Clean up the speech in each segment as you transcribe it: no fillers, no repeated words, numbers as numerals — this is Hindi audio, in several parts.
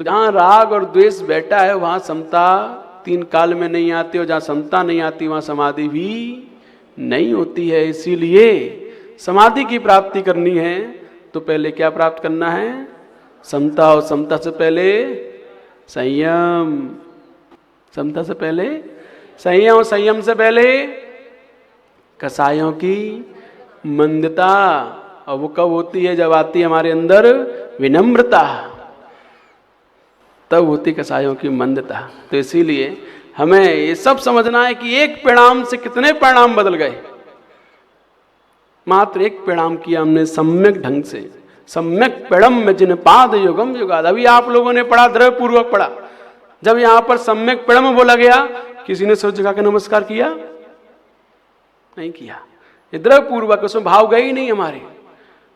जहां राग और द्वेष बैठा है वहां समता तीन काल में नहीं आती, और जहां समता नहीं आती वहां समाधि भी नहीं होती है। इसीलिए समाधि की प्राप्ति करनी है तो पहले क्या प्राप्त करना है? समता। और समता से पहले संयम, समता से पहले संयम, संयम से पहले कसायों की मंदता। और वो कब होती है? जब आती है हमारे अंदर विनम्रता, तब होती कसायों की मंदता। तो इसीलिए हमें ये सब समझना है कि एक परिणाम से कितने परिणाम बदल गए। मात्र एक परिणाम किया हमने सम्यक ढंग से, सम्यक पेड़म में जिन पाद युगम युगाद। अभी आप लोगों ने पढ़ा, द्रव्य पूर्वक पढ़ा। जब यहां पर सम्यक पेड़म बोला गया, किसी ने सोच जगा के नमस्कार किया? नहीं किया। ये द्रव्य पूर्वक, उसमें भाव गए ही नहीं हमारे।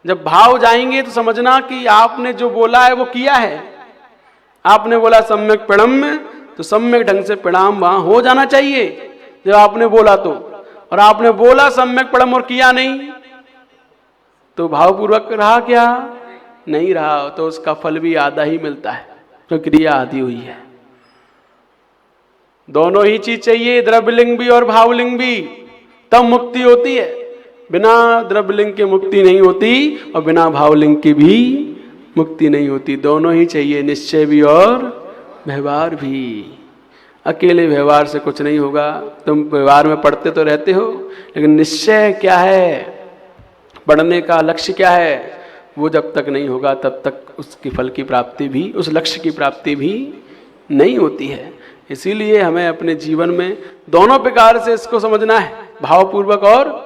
जब भाव जाएंगे तो समझना कि आपने जो बोला है वो किया है। आपने बोला सम्यक पेड़म में, तो सम्यक ढंग से प्रणाम वहां हो जाना चाहिए जब आपने बोला तो। और आपने बोला सम्यक पेड़म और किया नहीं, तो भावपूर्वक रहा क्या? नहीं रहा। तो उसका फल भी आधा ही मिलता है, तो क्रिया आधी हुई है। दोनों ही चीज चाहिए, द्रव्यलिंग भी और भावलिंग भी, तब मुक्ति होती है। बिना द्रव्यलिंग के मुक्ति नहीं होती और बिना भावलिंग की भी मुक्ति नहीं होती। दोनों ही चाहिए, निश्चय भी और व्यवहार भी। अकेले व्यवहार से कुछ नहीं होगा। तुम व्यवहार में पढ़ते तो रहते हो, लेकिन निश्चय क्या है, पढ़ने का लक्ष्य क्या है, वो जब तक नहीं होगा तब तक उसके फल की प्राप्ति भी, उस लक्ष्य की प्राप्ति भी नहीं होती है। इसीलिए हमें अपने जीवन में दोनों प्रकार से इसको समझना है, भावपूर्वक और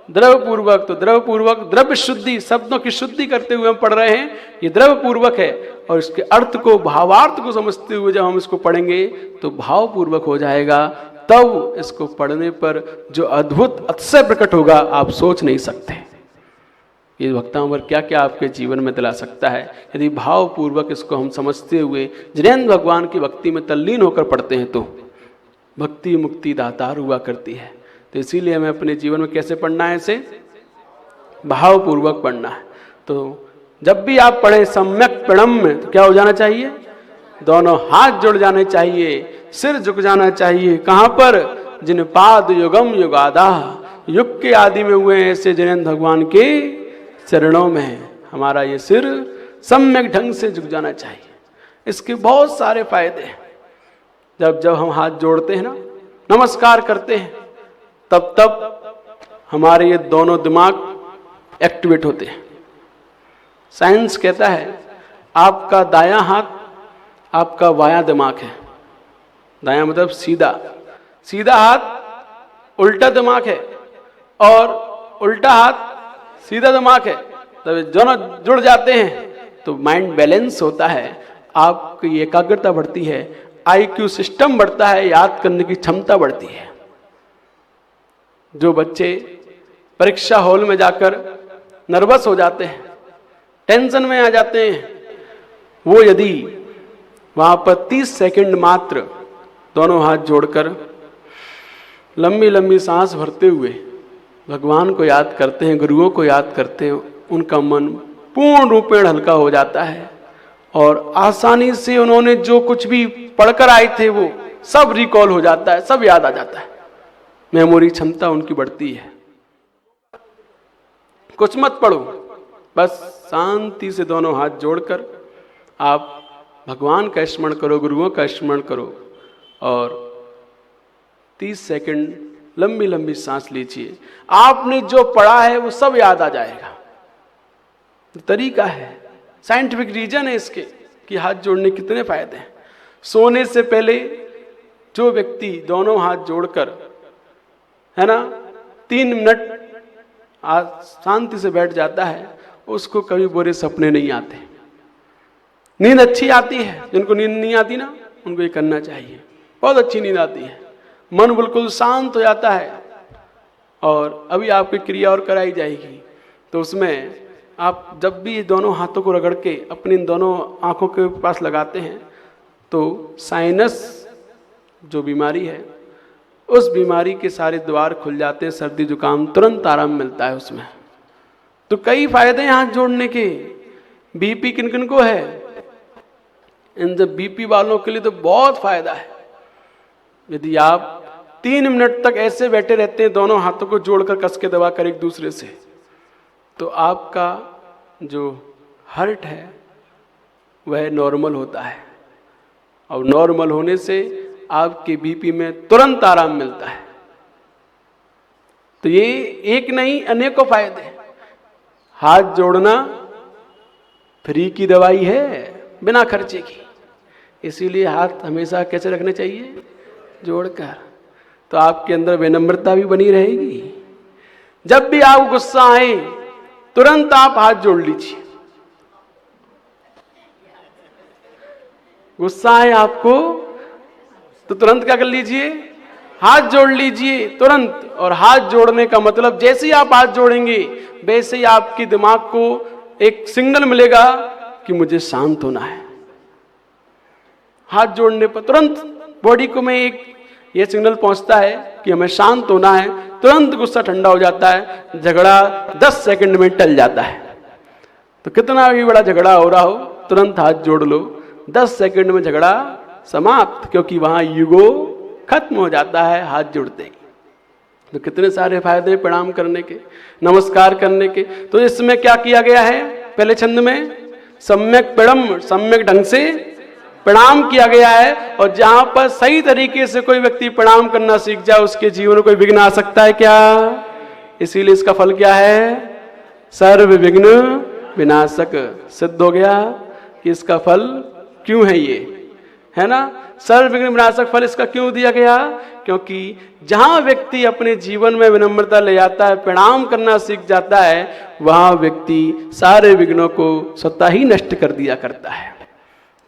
द्रव्य पूर्वक। तो द्रव्य पूर्वक, द्रव्य शुद्धि, शब्दों की शुद्धि करते हुए हम पढ़ रहे हैं, ये द्रव्य पूर्वक है। और इसके अर्थ को, भावार्थ को समझते हुए जब हम इसको पढ़ेंगे तो भावपूर्वक हो जाएगा। तब इसको पढ़ने पर जो अद्भुत अतिशय प्रकट होगा, आप सोच नहीं सकते। ये भक्तांवर क्या क्या आपके जीवन में दिला सकता है यदि भावपूर्वक इसको हम समझते हुए जिनेन्द्र भगवान की भक्ति में तल्लीन होकर पढ़ते हैं। तो भक्ति मुक्ति दातार हुआ करती है। तो इसीलिए हमें अपने जीवन में कैसे पढ़ना है? इसे भावपूर्वक पढ़ना है। तो जब भी आप पढ़ें सम्यक प्रणम में, तो क्या हो जाना चाहिए? दोनों हाथ जुड़ जाने चाहिए, सिर झुक जाना चाहिए। कहां पर? जिन पाद युगम युगादा, युग के आदि में हुए ऐसे जिनेन्द्र भगवान के चरणों में हमारा ये सिर सम्यक ढंग से झुक जाना चाहिए। इसके बहुत सारे फायदे हैं। जब जब हम हाथ जोड़ते हैं ना, नमस्कार करते हैं, तब तब हमारे ये दोनों दिमाग एक्टिवेट होते हैं। साइंस कहता है आपका दायां हाथ आपका बायां दिमाग है। दायां मतलब सीधा, सीधा हाथ उल्टा दिमाग है, और उल्टा हाथ सीधा दिमाग है। तब दोनों जुड़ जाते हैं तो माइंड बैलेंस होता है, आपकी एकाग्रता बढ़ती है, आईक्यू सिस्टम बढ़ता है, याद करने की क्षमता बढ़ती है। जो बच्चे परीक्षा हॉल में जाकर नर्वस हो जाते हैं, टेंशन में आ जाते हैं, वो यदि वहां पर 30 सेकंड मात्र दोनों हाथ जोड़कर लंबी लंबी सांस भरते हुए भगवान को याद करते हैं, गुरुओं को याद करते हैं, उनका मन पूर्ण रूपेण हल्का हो जाता है। और आसानी से उन्होंने जो कुछ भी पढ़कर आए थे वो सब रिकॉल हो जाता है, सब याद आ जाता है। मेमोरी क्षमता उनकी बढ़ती है। कुछ मत पढ़ो, बस शांति से दोनों हाथ जोड़कर आप भगवान का स्मरण करो, गुरुओं का स्मरण करो, और 30 सेकंड लंबी लंबी सांस लीजिए। आपने जो पढ़ा है वो सब याद आ जाएगा। तरीका है, साइंटिफिक रीजन है इसके कि हाथ जोड़ने कितने फायदे हैं। सोने से पहले जो व्यक्ति दोनों हाथ जोड़कर, है ना, 3 मिनट शांति से बैठ जाता है, उसको कभी बुरे सपने नहीं आते, नींद अच्छी आती है। जिनको नींद नहीं आती ना, उनको ये करना चाहिए, बहुत अच्छी नींद आती है, मन बिल्कुल शांत हो जाता है। और अभी आपकी क्रिया और कराई जाएगी, तो उसमें आप जब भी दोनों हाथों को रगड़ के अपनी दोनों आंखों के पास लगाते हैं, तो साइनस जो बीमारी है, उस बीमारी के सारे द्वार खुल जाते हैं, सर्दी जुकाम तुरंत आराम मिलता है उसमें। तो कई फायदे हैं हाथ जोड़ने के। बीपी किन किन को है? इन जब बीपी वालों के लिए तो बहुत फायदा है। यदि आप 3 मिनट तक ऐसे बैठे रहते हैं, दोनों हाथों को जोड़कर कस के दबाकर एक दूसरे से, तो आपका जो हार्ट है वह नॉर्मल होता है, और नॉर्मल होने से आपके बीपी में तुरंत आराम मिलता है। तो ये एक नहीं, अनेकों फायदे। हाथ जोड़ना फ्री की दवाई है, बिना खर्चे की। इसीलिए हाथ हमेशा कैसे रखने चाहिए? जोड़कर। तो आपके अंदर विनम्रता भी बनी रहेगी। जब भी आप गुस्सा आए तुरंत आप हाथ जोड़ लीजिए। गुस्सा आए आपको तो तुरंत क्या कर लीजिए? हाथ जोड़ लीजिए तुरंत। और हाथ जोड़ने का मतलब जैसे ही आप हाथ जोड़ेंगे वैसे ही आपके दिमाग को एक सिग्नल मिलेगा कि मुझे शांत होना है। हाथ जोड़ने पर तुरंत बॉडी को में एक ये सिग्नल पहुंचता है कि हमें शांत होना है। तुरंत गुस्सा ठंडा हो जाता है, झगड़ा 10 सेकंड में टल जाता है। तो कितना भी बड़ा झगड़ा हो रहा हो, तुरंत हाथ जोड़ लो, 10 सेकंड में झगड़ा समाप्त, क्योंकि वहां ईगो खत्म हो जाता है हाथ जुड़ते ही। तो कितने सारे फायदे प्रणाम करने के, नमस्कार करने के। तो इसमें क्या किया गया है? पहले छंद में सम्यक प्रणम, सम्यक ढंग से प्रणाम किया गया है। और जहां पर सही तरीके से कोई व्यक्ति प्रणाम करना सीख जाए उसके जीवन में कोई विघ्न आ सकता है क्या? इसीलिए इसका फल क्या है? सर्व विघ्न विनाशक। सिद्ध हो गया कि इसका फल क्यों है, ये है ना। सर्व विघ्न विनाशक फल इसका क्यों दिया गया? क्योंकि जहां व्यक्ति अपने जीवन में विनम्रता ले आता है, प्रणाम करना सीख जाता है, वहां व्यक्ति सारे विघ्नों को स्वतः ही नष्ट कर दिया करता है।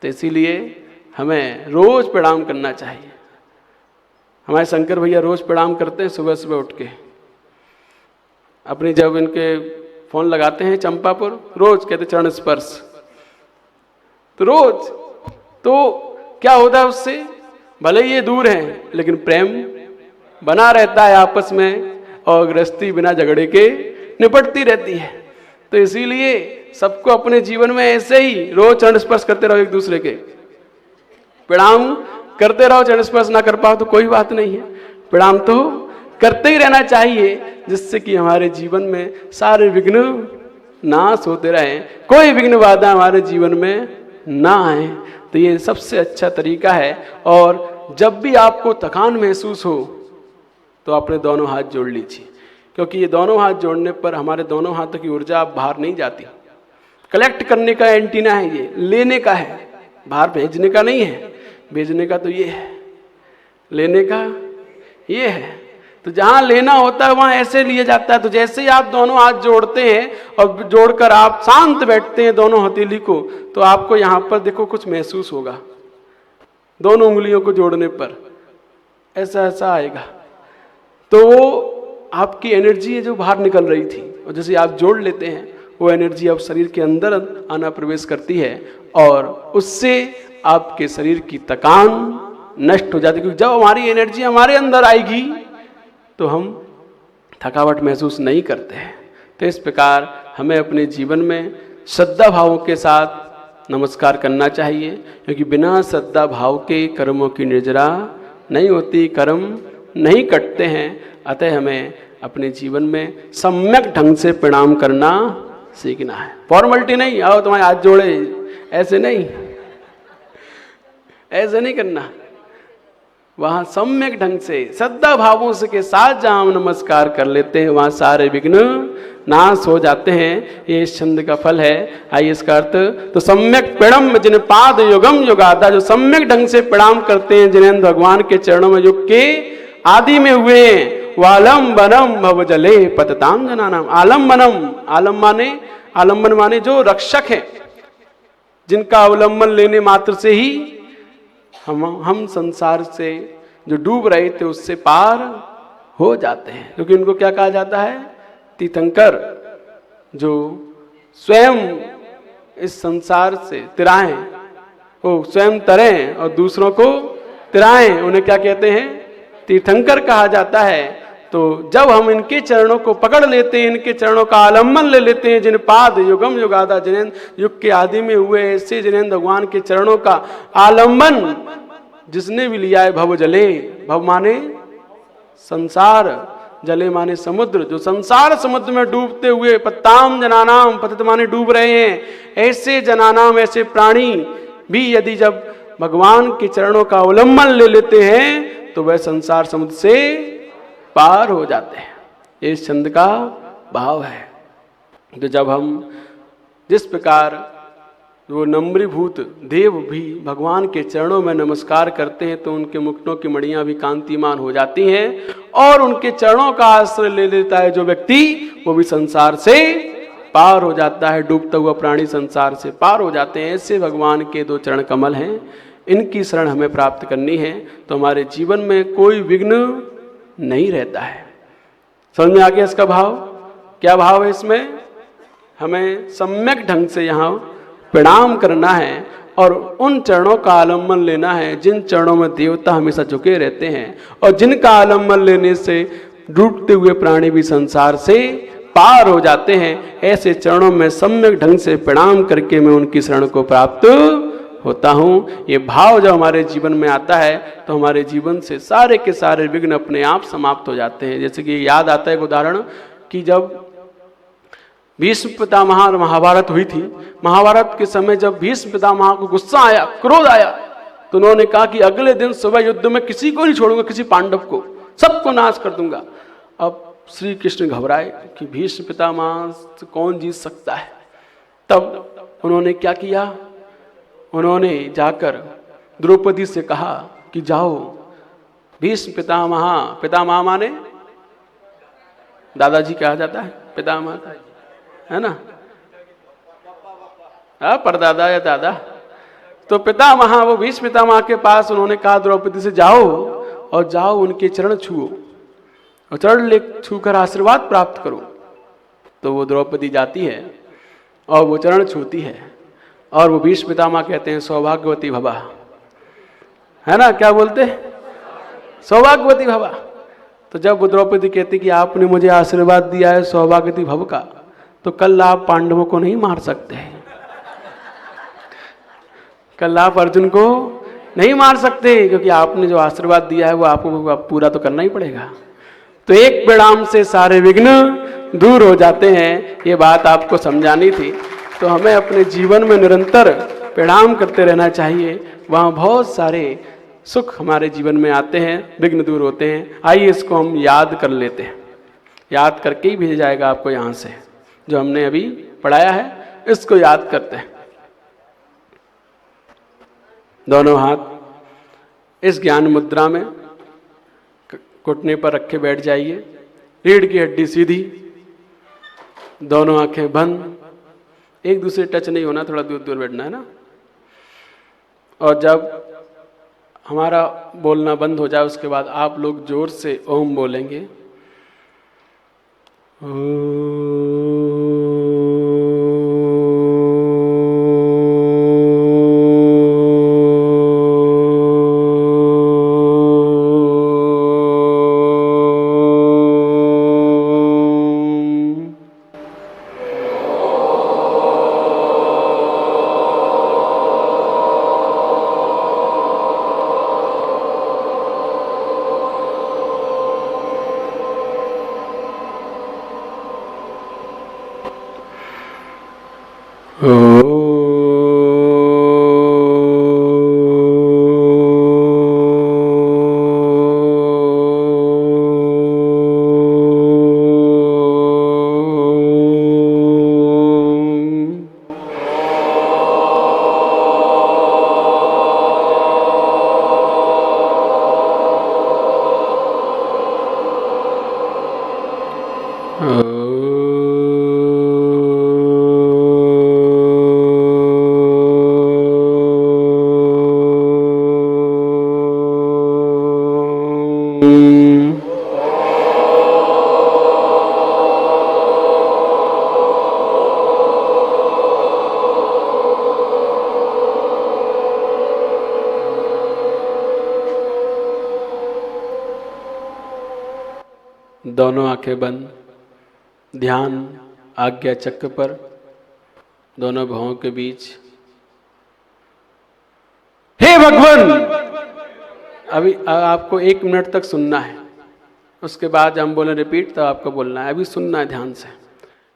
तो इसीलिए हमें रोज प्रणाम करना चाहिए। हमारे शंकर भैया रोज प्रणाम करते हैं सुबह सुबह उठ के। अपनी जब इनके फोन लगाते हैं चंपापुर, रोज कहते चरण स्पर्श। तो रोज तो क्या होता है उससे? भले ये दूर हैं लेकिन प्रेम बना रहता है आपस में, और गृहस्थी बिना झगड़े के निपटती रहती है। तो इसीलिए सबको अपने जीवन में ऐसे ही रोज चरण स्पर्श करते रहो, एक दूसरे के प्रणाम करते रहो। चरण स्पर्श ना कर पाओ तो कोई बात नहीं है, प्रणाम तो करते ही रहना चाहिए, जिससे कि हमारे जीवन में सारे विघ्न नाश होते रहे, कोई विघ्न बाधा हमारे जीवन में ना आए। तो ये सबसे अच्छा तरीका है। और जब भी आपको थकान महसूस हो तो अपने दोनों हाथ जोड़ लीजिए, क्योंकि ये दोनों हाथ जोड़ने पर हमारे दोनों हाथों की ऊर्जा बाहर नहीं जाती। कलेक्ट करने का एंटीना है, ये लेने का है, बाहर भेजने का नहीं है। भेजने का तो ये है, लेने का ये है। तो जहां लेना होता है वहां ऐसे लिया जाता है। तो जैसे ही आप दोनों हाथ जोड़ते हैं और जोड़कर आप शांत बैठते हैं दोनों हथेली को, तो आपको यहां पर देखो कुछ महसूस होगा। दोनों उंगलियों को जोड़ने पर ऐसा ऐसा आएगा। तो वो आपकी एनर्जी है जो बाहर निकल रही थी, और जैसे आप जोड़ लेते हैं वो एनर्जी अब शरीर के अंदर आना प्रवेश करती है, और उससे आपके शरीर की थकान नष्ट हो जाती है। क्योंकि जब हमारी एनर्जी हमारे अंदर आएगी तो हम थकावट महसूस नहीं करते हैं। तो इस प्रकार हमें अपने जीवन में श्रद्धा भावों के साथ नमस्कार करना चाहिए, क्योंकि बिना श्रद्धा भाव के कर्मों की निर्जरा नहीं होती, कर्म नहीं कटते हैं। अतः हमें अपने जीवन में सम्यक ढंग से प्रणाम करना सीखना है। फॉर्मेलिटी नहीं, आओ तुम्हारे हाथ जोड़े, ऐसे नहीं, ऐसे नहीं करना। वहां सम्यक ढंग से श्रद्धा भावों से के साथ जहां हम नमस्कार कर लेते हैं वहां सारे विघ्न नाश हो जाते हैं। ये इस छंद का फल है। आइए इसका अर्थ, तो सम्यक प्रणम जिन पाद युगम युगादा, जो सम्यक ढंग से प्रणाम करते हैं जिन्हें भगवान के चरणों में युग के आदि में हुए हैं, वालंबनम भव जले पतताम जनानाम। आलम्बनम, आलम्बन माने जो रक्षक है, जिनका अवलंबन लेने मात्र से ही हम संसार से जो डूब रहे थे उससे पार हो जाते हैं। क्योंकि उनको क्या कहा जाता है? तीर्थंकर, जो स्वयं इस संसार से तिराएं, वो स्वयं तरें और दूसरों को तिराएं, उन्हें क्या कहते हैं? तीर्थंकर कहा जाता है। तो जब हम इनके चरणों को पकड़ लेते हैं, इनके चरणों का आलम्बन ले लेते हैं, जिन पाद युगम युगादा जिनेन्द्र युग के आदि में हुए ऐसे जिनेन्द्र भगवान के चरणों का आलम्बन जिसने भी लिया है, भव जले, भव माने संसार, जले माने समुद्र, जो संसार समुद्र में डूबते हुए पत्ताम जनानाम, पतित माने डूब रहे हैं, ऐसे जनानाम ऐसे प्राणी भी यदि जब भगवान के चरणों का अवलंबन ले लेते हैं तो वह संसार समुद्र से पार हो जाते हैं। इस छंद का भाव है। तो जब हम जिस प्रकार वो नम्रीभूत देव भी भगवान के चरणों में नमस्कार करते हैं तो उनके मुकुटों की मणियां भी कांतिमान हो जाती हैं, और उनके चरणों का आश्रय ले लेता है जो व्यक्ति, वो भी संसार से पार हो जाता है। डूबता हुआ प्राणी संसार से पार हो जाते हैं। ऐसे भगवान के दो चरण कमल हैं, इनकी शरण हमें प्राप्त करनी है तो हमारे जीवन में कोई विघ्न नहीं रहता है। समझ में आ गया इसका भाव? क्या भाव है इसमें? हमें सम्यक ढंग से यहाँ प्रणाम करना है और उन चरणों का आलम्बन लेना है जिन चरणों में देवता हमेशा झुके रहते हैं और जिनका आलम्बन लेने से डूबते हुए प्राणी भी संसार से पार हो जाते हैं। ऐसे चरणों में सम्यक ढंग से प्रणाम करके मैं उनकी शरण को प्राप्त होता हूँ। ये भाव जब हमारे जीवन में आता है तो हमारे जीवन से सारे के सारे विघ्न अपने आप समाप्त हो जाते हैं। जैसे कि याद आता है एक उदाहरण कि जब भीष्म पितामह महाभारत हुई थी, महाभारत के समय जब भीष्म पितामह को गुस्सा आया, क्रोध आया, तो उन्होंने कहा कि अगले दिन सुबह युद्ध में किसी को नहीं छोड़ूंगा, किसी पांडव को, सबको नाश कर दूंगा। अब श्री कृष्ण घबराए कि भीष्म पितामह से कौन जीत सकता है। तब उन्होंने क्या किया, उन्होंने जाकर द्रौपदी से कहा कि जाओ भीष्म पितामह, पितामह माने दादाजी कहा जाता है, पितामह है ना, परदादा या दादा, तो पितामह, वो भीष्म पितामह के पास उन्होंने कहा द्रौपदी से जाओ और जाओ उनके चरण छुओ और चरण ले छूकर आशीर्वाद प्राप्त करो। तो वो द्रौपदी जाती है और वो चरण छूती है और वो भीष्म पितामह कहते हैं सौभाग्यवती भवा, है ना, क्या बोलते हैं, सौभाग्यवती भवा। तो जब वो द्रौपदी कहती कि आपने मुझे आशीर्वाद दिया है सौभाग्यवती भव का, तो कल आप पांडवों को नहीं मार सकते, कल आप अर्जुन को नहीं मार सकते, क्योंकि आपने जो आशीर्वाद दिया है वो आपको पूरा तो करना ही पड़ेगा। तो एक प्रणाम से सारे विघ्न दूर हो जाते हैं। ये बात आपको समझानी थी। तो हमें अपने जीवन में निरंतर प्रणाम करते रहना चाहिए, वहाँ बहुत सारे सुख हमारे जीवन में आते हैं, विघ्न दूर होते हैं। आइए इसको हम याद कर लेते हैं, याद करके ही भेजा जाएगा आपको यहाँ से जो हमने अभी पढ़ाया है, इसको याद करते हैं। दोनों हाथ इस ज्ञान मुद्रा में घुटने पर रखे बैठ जाइए, रीढ़ की हड्डी सीधी, दोनों आंखें बंद, एक दूसरे टच नहीं होना, थोड़ा दूर दूर बैठना है ना। और जब हमारा बोलना बंद हो जाए उसके बाद आप लोग जोर से ओम बोलेंगे। दोनों आंखें बंद, ध्यान आज्ञा चक्र पर, दोनों भुवों के बीच। हे भगवान, अभी आपको 1 मिनट तक सुनना है, उसके बाद हम बोले रिपीट, तब आपको बोलना है। अभी सुनना है ध्यान से।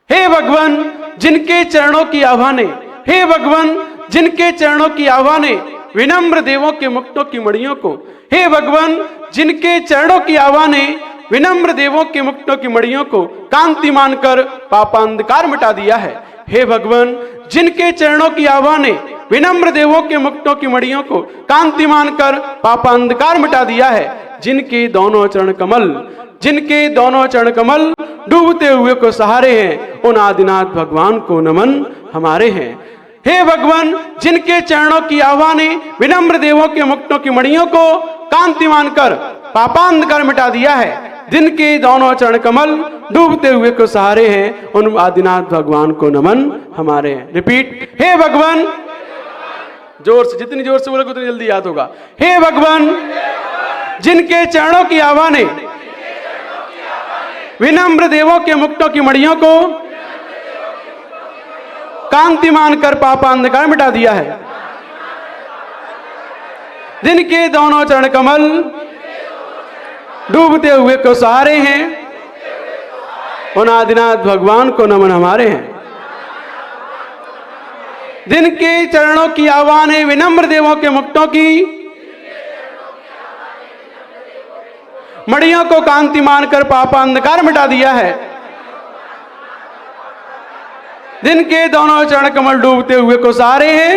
हे भगवान, जिनके चरणों की आभा ने, हे भगवान, जिनके चरणों की आभा ने विनम्र देवों के मुक्तों की मड़ियों को, हे भगवान, जिनके चरणों की आभा ने विनम्र देवों के मुक्तों की मड़ियों को कांतिमान कर पापांधकार मिटा दिया है। हे भगवान, जिनके चरणों की आभा ने विनम्र देवों के मुक्तों की मड़ियों को कांतिमान कर पापांधकार मिटा दिया है, जिनके दोनों चरण कमल, जिनके दोनों चरण कमल डूबते हुए को सहारे हैं, उन आदिनाथ भगवान को नमन हमारे हैं। हे भगवान, जिनके चरणों की आभा ने विनम्र देवों के मुक्तों की मड़ियों को कांतिमान कर पापांधकार मिटा दिया है, जिनके दोनों चरण कमल डूबते हुए को सहारे हैं, उन आदिनाथ भगवान को नमन हमारे हैं। रिपीट, हे भगवान, जोर से, जितनी जोर से बोलोगे उतनी जल्दी याद होगा। हे भगवान, जिनके चरणों की आभा ने विनम्र देवों के मुक्तों की मड़ियों को कांतिमान कर पापांधकार मिटा दिया है, जिनके दोनों चरण कमल डूबते हुए को सहारे हैं, उन आदिनाथ भगवान को नमन हमारे हैं। जिनके चरणों की आभा ने विनम्र देवों के मुक्तों की मड़ियों को कांतिमान कर पापांधकार मिटा दिया है, जिनके दोनों चरण कमल डूबते हुए को सहारे हैं,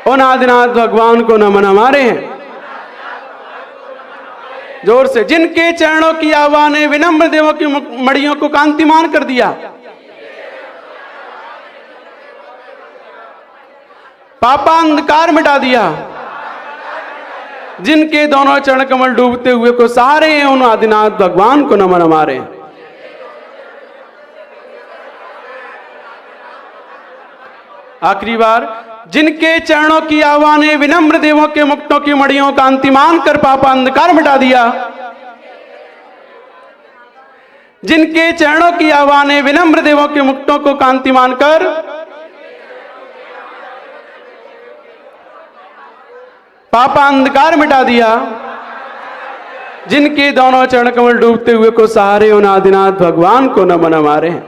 उन आदिनाथ भगवान को नमन हमारे हैं। जोर से, जिनके चरणों की आभा ने विनम्र देवों की मड़ियों को कांतिमान कर दिया, पापांधकार मिटा दिया, जिनके दोनों चरण कमल डूबते हुए को सहारे हैं, उन आदिनाथ भगवान को नमन हमारे हैं। आखिरी बार, जिनके चरणों की आभा ने विनम्र देवों के मुक्तों की मड़ियों का अंतिमान कर पापांधकार मिटा दिया, जिनके चरणों की आभा ने विनम्र देवों के मुक्तों को कांतिमान कर पापांधकार मिटा दिया, जिनके दोनों चरण कमल डूबते हुए को सहारे, उन आदिनाथ भगवान को नमन हमारे हैं।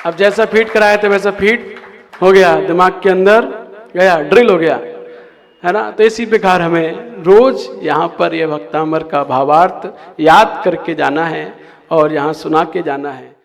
अब जैसा फीट कराया था वैसा फीट हो गया, दिमाग के अंदर गया, ड्रिल हो गया, है ना। तो इसी प्रकार हमें रोज यहाँ पर यह भक्तामृत का भावार्थ याद करके जाना है और यहाँ सुना के जाना है।